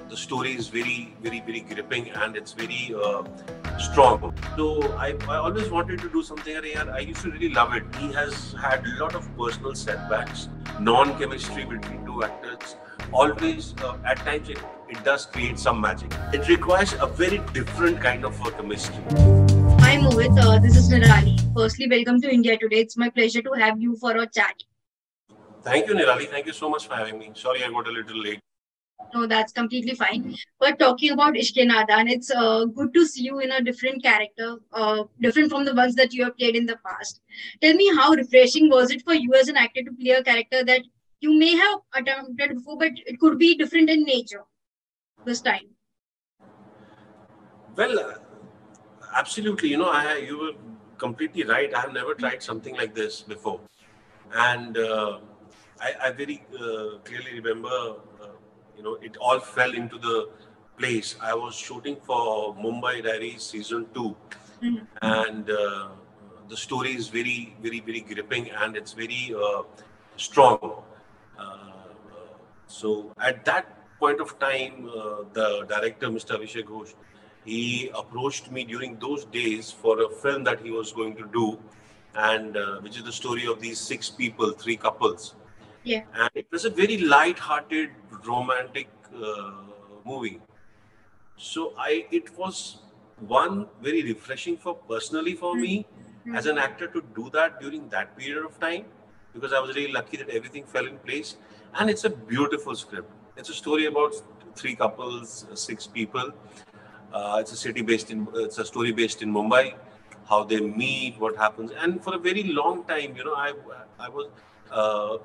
the story is very gripping and it's very strong. So I always wanted to do something. I used to really love it. He has had a lot of personal setbacks, non-chemistry between two actors. Always, at times, it does create some magic. It requires a very different kind of chemistry. Hi Mohit, this is Nirali. Firstly, welcome to India today. It's my pleasure to have you for a chat. Thank you, Nirali. Thank you so much for having me. Sorry I got a little late. No, that's completely fine. But talking about Ishq-E-Nadaan, it's good to see you in a different character, different from the ones that you have played in the past. Tell me, how refreshing was it for you as an actor to play a character that you may have attempted before, but it could be different in nature this time? Well, absolutely. You were completely right. I have never tried something like this before. And I very clearly remember, it all fell into the place. I was shooting for Mumbai Diaries season 2, Mhm. and the story is very gripping and it's very strong. So at that point of time, the director, Mr. Abhishek Ghosh, he approached me during those days for a film that he was going to do, and which is the story of these 6 people, 3 couples, Yeah. and it was a very light-hearted, romantic movie. So it was one very refreshing for personally for Mhm. me as an actor to do that during that period of time, because I was really lucky that everything fell in place. And it's a beautiful script. It's a story about 3 couples, 6 people. It's a story based in Mumbai, how they meet, what happens, and for a very long time, I was uh,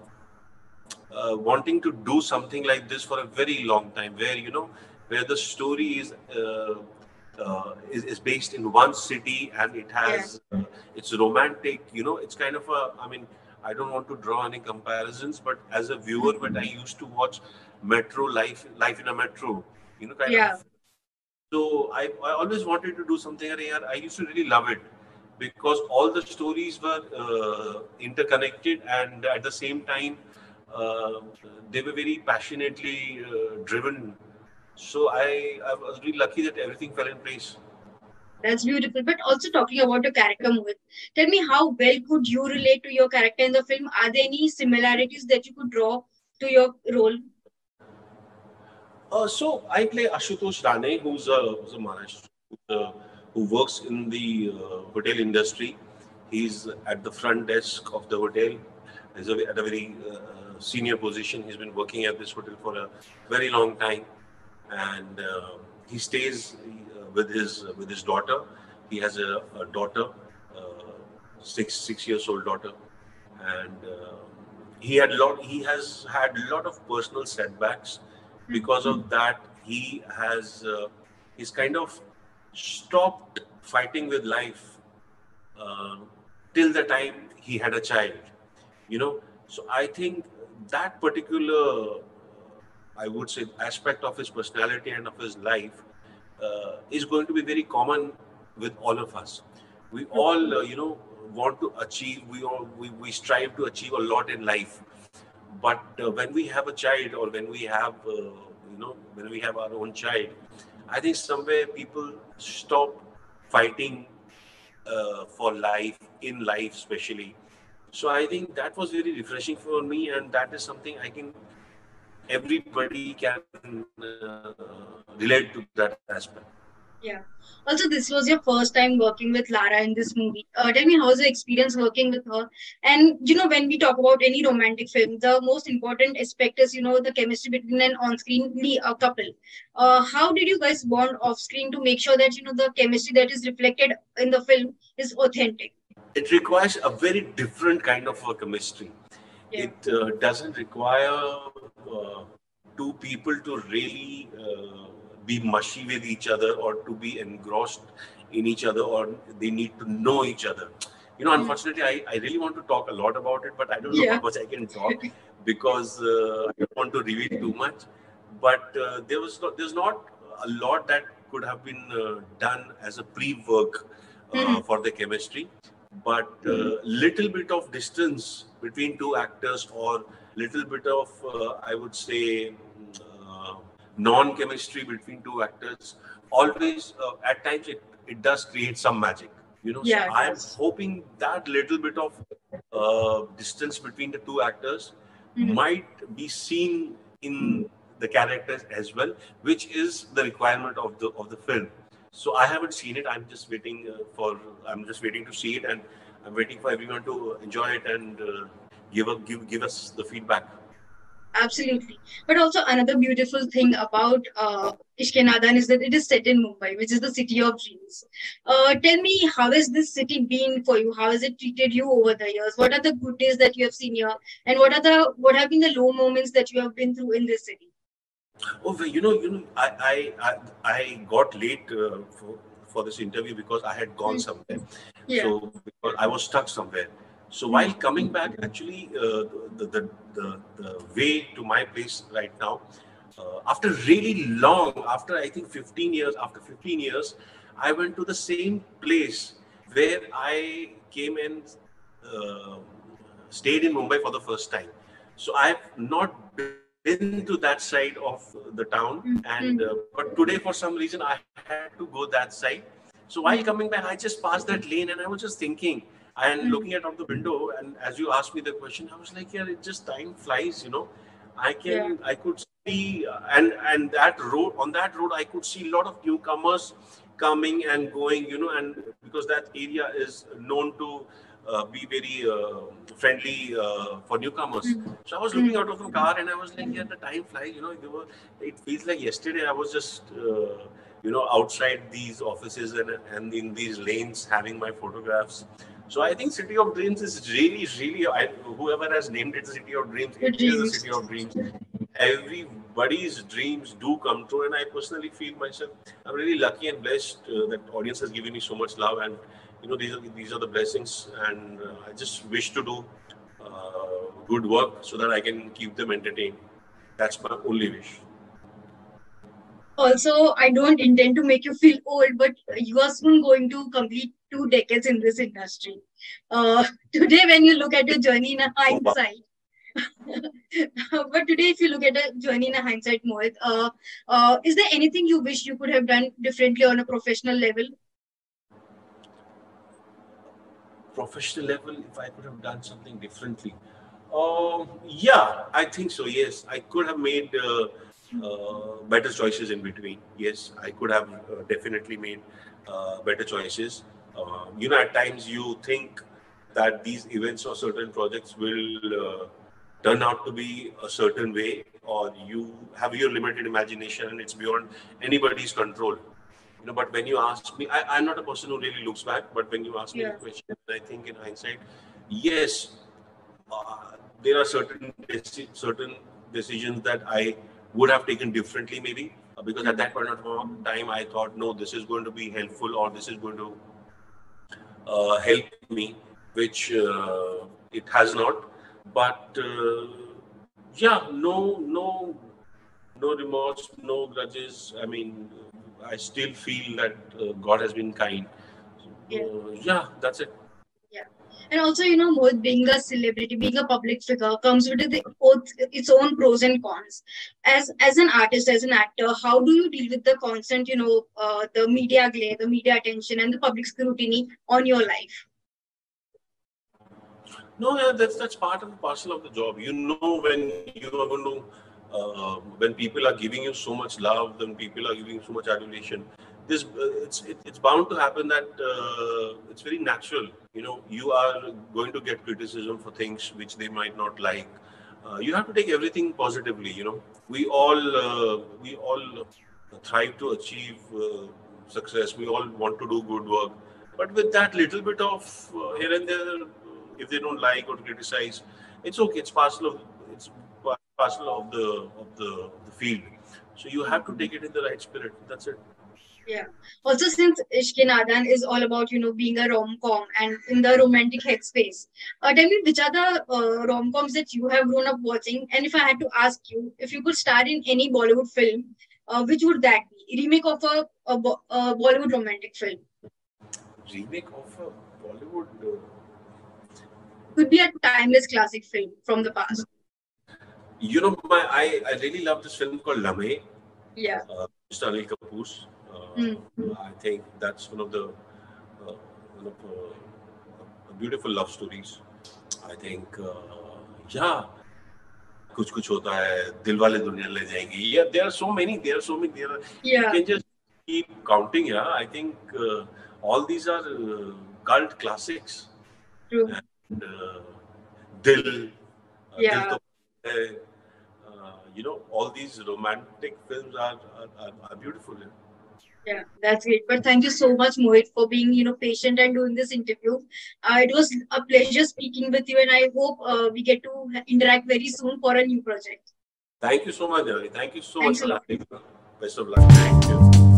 wanting to do something like this for a very long time, where the story is based in one city, and Yeah. it's romantic. It's kind of a, I mean, I don't want to draw any comparisons, but as a viewer, Mhm. but I used to watch metro life in a metro, kind Yeah. of. So I always wanted to do something. I used to really love it because all the stories were interconnected, and at the same time, uh, they were very passionately driven. So I was really lucky that everything fell in place. That's beautiful. But also talking about your character, Mohit, tell me, how well could you relate to your character in the film? Are there any similarities that you could draw to your role? So I play Ashutosh Rane, who's a Maharashtrian who works in the hotel industry. He's at the front desk of the hotel. At a very senior position. He's been working at this hotel for a very long time, and he stays with his daughter. He has a daughter, six years old daughter, and he has had a lot of personal setbacks. Because of that, he's kind of stopped fighting with life uh, till the time he had a child. So I think that particular, I would say, aspect of his personality and of his life is going to be very common with all of us. We all, want to achieve. We strive to achieve a lot in life, but when we have a child, or when we have our own child, I think somewhere people stop fighting for life, in life especially. So I think that was very refreshing for me, and that is something I can everybody can relate to that aspect. Yeah. Also, this was your first time working with Lara in this movie. Tell me, how was the experience working with her? And when we talk about any romantic film, the most important aspect is the chemistry between an on-screen couple. How did you guys bond off-screen to make sure that the chemistry that is reflected in the film is authentic? It requires a very different kind of chemistry. Yeah. It doesn't require two people to really be mushy with each other, or to be engrossed in each other, or they need to know each other. Mm. Unfortunately, I really want to talk a lot about it, but I don't know how Yeah. much I can talk, because I don't want to reveal too much. But there's not a lot that could have been done as a pre-work Mhm. for the chemistry, but little bit of distance between two actors, or little bit of I would say non-chemistry between two actors, always at times it does create some magic. So Yeah, it I'm does. hoping that little bit of distance between the two actors Mhm. might be seen in the characters as well, which is the requirement of the film. So I haven't seen it. I'm just waiting to see it, and I'm waiting for everyone to enjoy it and give us the feedback. Absolutely. But also another beautiful thing about Ishq-E-Nadaan is that it is set in Mumbai, which is the city of dreams. Tell me, how has this city been for you? How has it treated you over the years? What are the good days that you have seen here, and what have been the low moments that you have been through in this city? Oh, well, I got late for this interview because I had gone Mm. somewhere. Yeah. So because I was stuck somewhere. So while Mm. coming back, actually, the way to my place right now, after really long, after I think 15 years, after 15 years, I went to the same place where I came and uh, stayed in Mumbai for the first time. So I've not been to that side of the town, and Mm. Mm. but today for some reason I had to go that side. So while coming back, I Mm. just passed that lane, and I was just thinking and looking at Mm. out the window. And as you asked me the question, I was like, yeah, it just time flies. Yeah. I could see, and that road on that road, I could see a lot of newcomers coming and going. And because that area is known to be very friendly for newcomers. Mm. So I was looking Mm. out of the car and I was like, yeah, the time flies. It feels like yesterday I was just, outside these offices and in these lanes having my photographs. So I think City of Dreams is really, really, whoever has named it City of Dreams, Your it is a dreams. City of Dreams. Everybody's dreams do come true, and I personally feel myself I'm really lucky and blessed that audience has given me so much love, and these are the blessings, and I just wish to do good work so that I can keep them entertained. That's my only wish. Also, I don't intend to make you feel old, but you are soon going to complete 2 decades in this industry. Uh, Today, when you look at your journey in a Oh, wow. hindsight, but today, if you look at a journey in a hindsight, Mohit, is there anything you wish you could have done differently on a professional level? Professional level, if I could have done something differently. Yeah, I think so. Yes, I could have made better choices in between. Yes, I could have definitely made better choices. At times you think that these events or certain projects will turn out to be a certain way, or you have your limited imagination and it's beyond anybody's control. But when you ask me, I'm not a person who really looks back, but when you ask me the Yeah. question, I think in hindsight, yes, there are certain decisions that I would have taken differently, maybe because at Mm. that point of time, I thought, no, this is going to be helpful, or this is going to help me, which it has not. But yeah, no remorse, no grudges. I mean, I still feel that God has been kind. Yeah. Yeah, that's it. Yeah. And also, Mohit, being a celebrity, being a public figure comes with its own pros and cons. As an artist, as an actor, how do you deal with the constant, the media glare, the media attention, and the public scrutiny on your life? No, yeah, that's part and parcel of the job. When you are going to, when people are giving you so much love, when people are giving you so much adulation, it's bound to happen that it's very natural. You are going to get criticism for things which they might not like. You have to take everything positively. We all thrive to achieve success. We all want to do good work, but with that little bit of here and there, if they don't like or criticize, it's okay. It's parcel of the field. So you have to take it in the right spirit. That's it. Yeah. Also, since Ishq-E-Nadaan is all about, being a rom-com and in the romantic headspace, tell me which are the rom-coms that you have grown up watching? And if I had to ask you, if you could star in any Bollywood film, which would that be? Remake of a Bollywood romantic film. Remake of a Bollywood. Could be a timeless classic film from the past. I really love this film called Lame. Yeah. Mr. Anil Kapoor's. Mm. I think that's one of the one of beautiful love stories. I think, yeah, कुछ कुछ होता है, दिल वाले दुनिया ले जाएंगे. Yeah, there are so many. There are so many. There are, you Yeah. can just keep counting. Yeah, I think all these are cult classics. True. And Dil, Dil Yeah. to hai, all these romantic films are beautiful. Yeah. Yeah, that's great. But thank you so much, Mohit, for being, patient and doing this interview. It was a pleasure speaking with you, and I hope we get to interact very soon for a new project. Thank you so much, Nirali. Thank you so much Thanks a for lot. having me. Best of luck. Thank you.